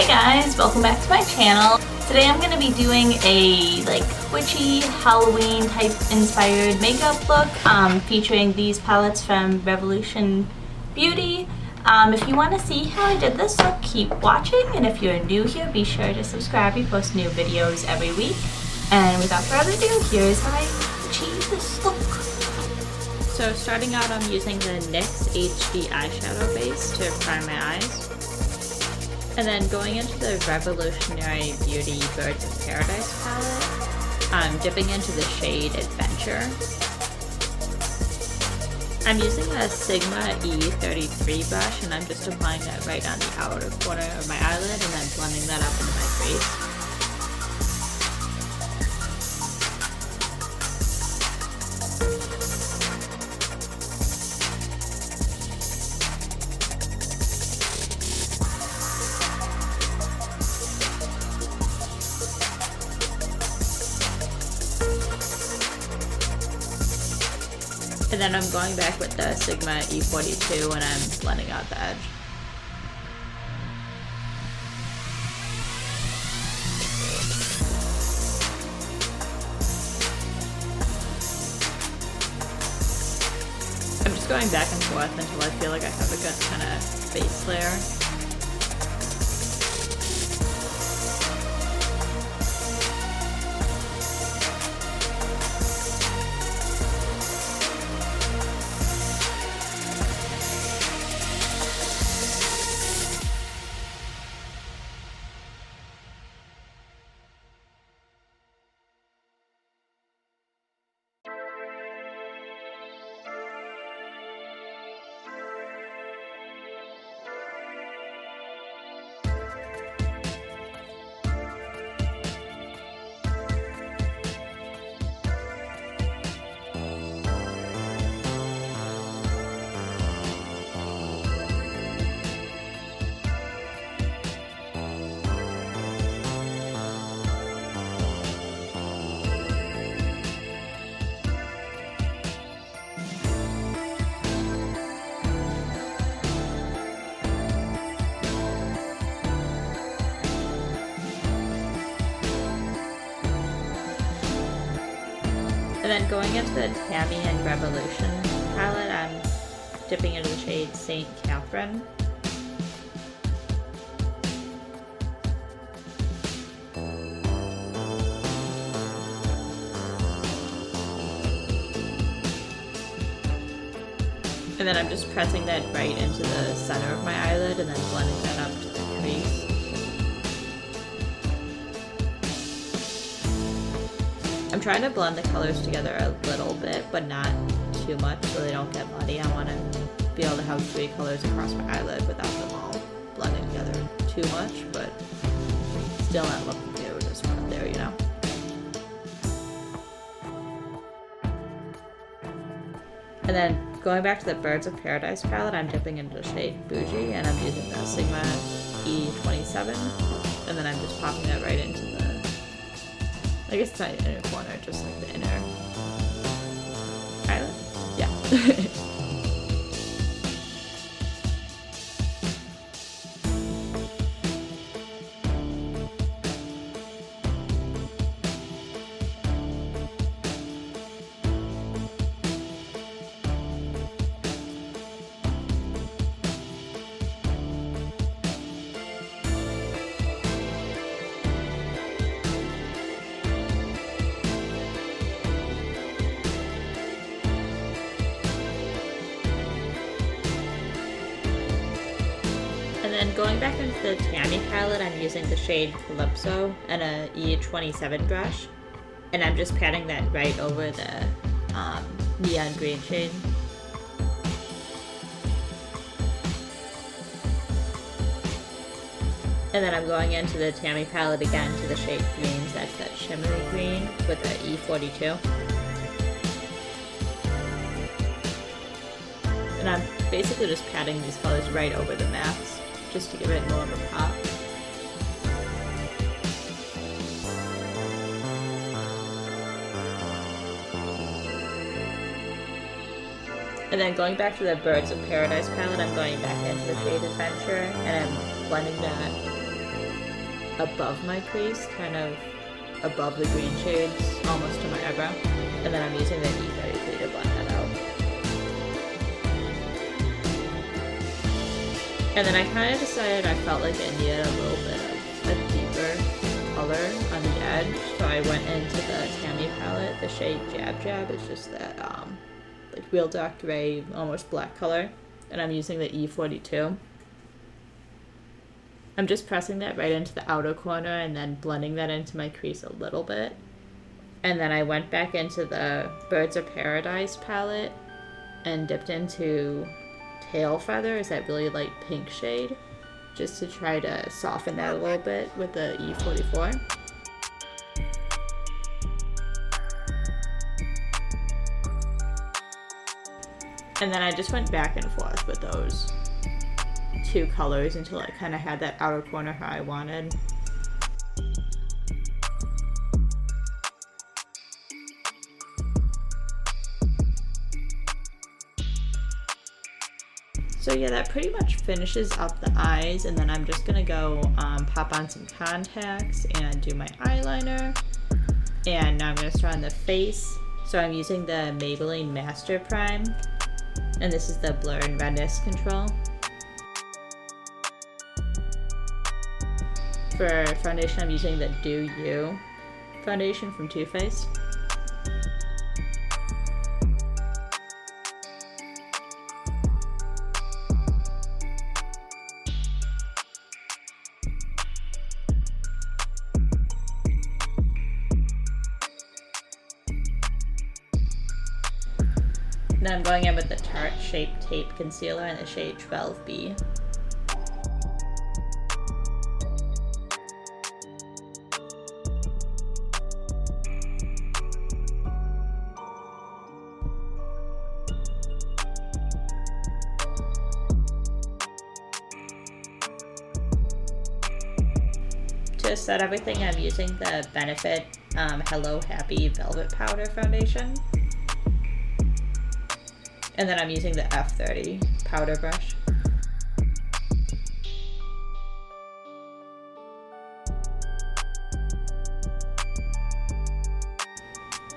guys, welcome back to my channel. Today I'm going to be doing a witchy Halloween type inspired makeup look featuring these palettes from Revolution Beauty. If you want to see how I did this look, keep watching, and if you're new here, be sure to subscribe. We post new videos every week. And without further ado, here's how I achieve this look. So starting out, I'm using the NYX HD Eyeshadow Base to prime my eyes. And then going into the Revolutionary Beauty Birds of Paradise palette, I'm dipping into the shade Adventure. I'm using a Sigma E33 brush, and I'm just applying that right on the outer corner of my eyelid and then blending that up into my crease. And then I'm going back with the Sigma E42 and I'm blending out the edge. I'm just going back and forth until I feel like I have a good kind of base layer. And then going into the Tammi and Revolution palette, I'm dipping into the shade St. Catherine. And then I'm just pressing that right into the center of my eyelid and then blending that up to the crease. I'm trying to blend the colors together a little bit, but not too much so they don't get muddy. I want to be able to have 3 colors across my eyelid without them all blending together too much, but still not looking good just right there, you know? And then going back to the Birds of Paradise palette, I'm dipping into the shade Bougie, and I'm using the Sigma E27, and then I'm just popping that right into the, I guess it's not the inner corner, just like the inner eyelid. Yeah. And then going back into the Tammi palette, I'm using the shade Calypso and a E27 brush. And I'm just patting that right over the neon green shade. And then I'm going into the Tammi palette again to the shade Greens. That's that shimmery green with the E42. And I'm basically just patting these colors right over the mattes, just to give it more of a pop. And then going back to the Birds of Paradise palette, I'm going back into the shade Adventure, and I'm blending that above my crease, kind of above the green shades, almost to my eyebrow. And then I'm using the E33 to blend that out. And then I kind of decided I felt like I needed a little bit of a deeper color on the edge. So I went into the Tammi palette, the shade Jab Jab. It's just that like real dark gray, almost black color. And I'm using the E42. I'm just pressing that right into the outer corner and then blending that into my crease a little bit. And then I went back into the Birds of Paradise palette and dipped into Tail Feather, is that really light pink shade, just to try to soften that a little bit with the E44. And then I just went back and forth with those two colors until I kind of had that outer corner how I wanted. So yeah, that pretty much finishes up the eyes, and then I'm just gonna go pop on some contacts and do my eyeliner. And now I'm gonna start on the face. So I'm using the Maybelline Master Prime, and this is the blur and redness control. For foundation, I'm using the Do You foundation from Too Faced. Then I'm going in with the Tarte Shape Tape Concealer in the shade 12B. To set everything, I'm using the Benefit Hello Happy Velvet Powder Foundation. And then I'm using the F30 powder brush.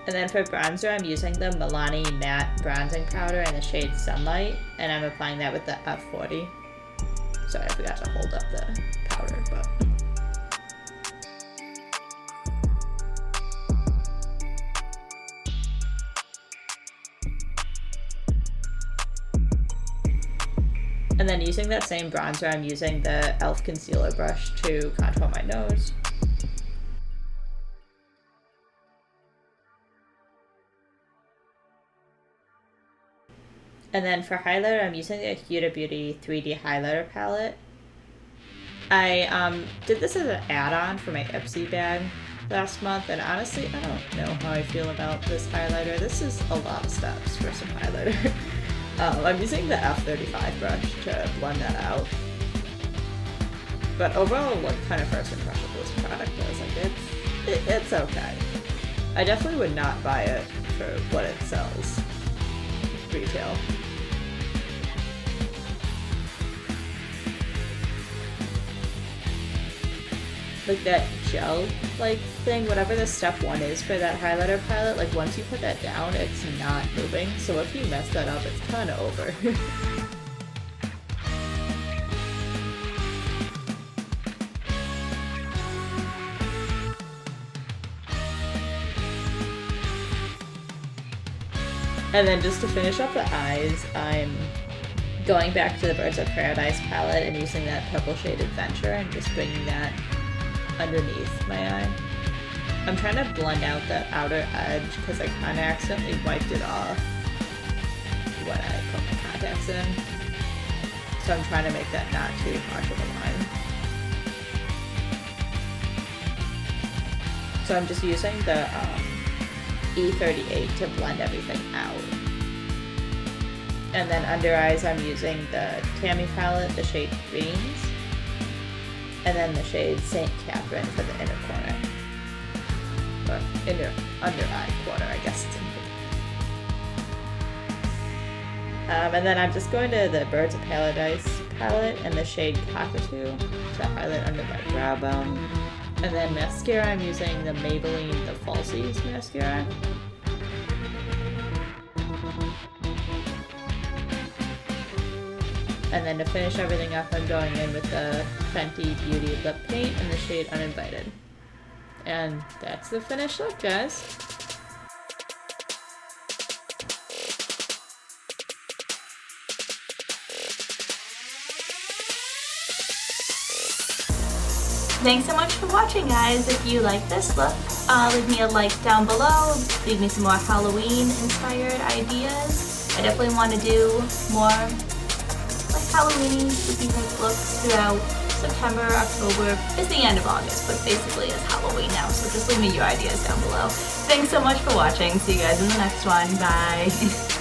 And then for bronzer, I'm using the Milani Matte Bronzing Powder in the shade Sunlight, and I'm applying that with the F40. Sorry, I forgot to hold up the powder, but... And then using that same bronzer, I'm using the e.l.f. concealer brush to contour my nose. And then for highlighter, I'm using the Huda Beauty 3D highlighter palette. I did this as an add-on for my Ipsy bag last month, and honestly, I don't know how I feel about this highlighter. This is a lot of steps for some highlighter. I'm using the F35 brush to blend that out. But overall, like, kind of first impression of this product, I was like, it's okay. I definitely would not buy it for what it sells retail. Like that gel like thing, whatever the step one is for that highlighter palette, like once you put that down, it's not moving. So if you mess that up, it's kind of over. And then just to finish up the eyes, I'm going back to the Birds of Paradise palette and using that purple shade Adventure and just bringing that underneath my eye. I'm trying to blend out the outer edge because I kind of accidentally wiped it off when I put my contacts in. So I'm trying to make that not too harsh of a line. So I'm just using the E38 to blend everything out. And then under eyes, I'm using the Tammi palette, the shade Greens, and then the shade St. Catherine for the inner corner. Or inner under eye corner, I guess it's in here. And then I'm just going to the Birds of Paradise palette and the shade Cockatoo to highlight under my brow bone. And then mascara, I'm using the Maybelline the Falsies mascara. And then to finish everything up, I'm going in with the Fenty Beauty Lip Paint in the shade Uninvited. And that's the finished look, guys. Thanks so much for watching, guys. If you like this look, leave me a like down below. Leave me some more Halloween-inspired ideas. I definitely want to do more like Halloween spooky type looks throughout September, October. It's the end of August, but basically it's Halloween now, so just leave me your ideas down below. Thanks so much for watching. See you guys in the next one. Bye.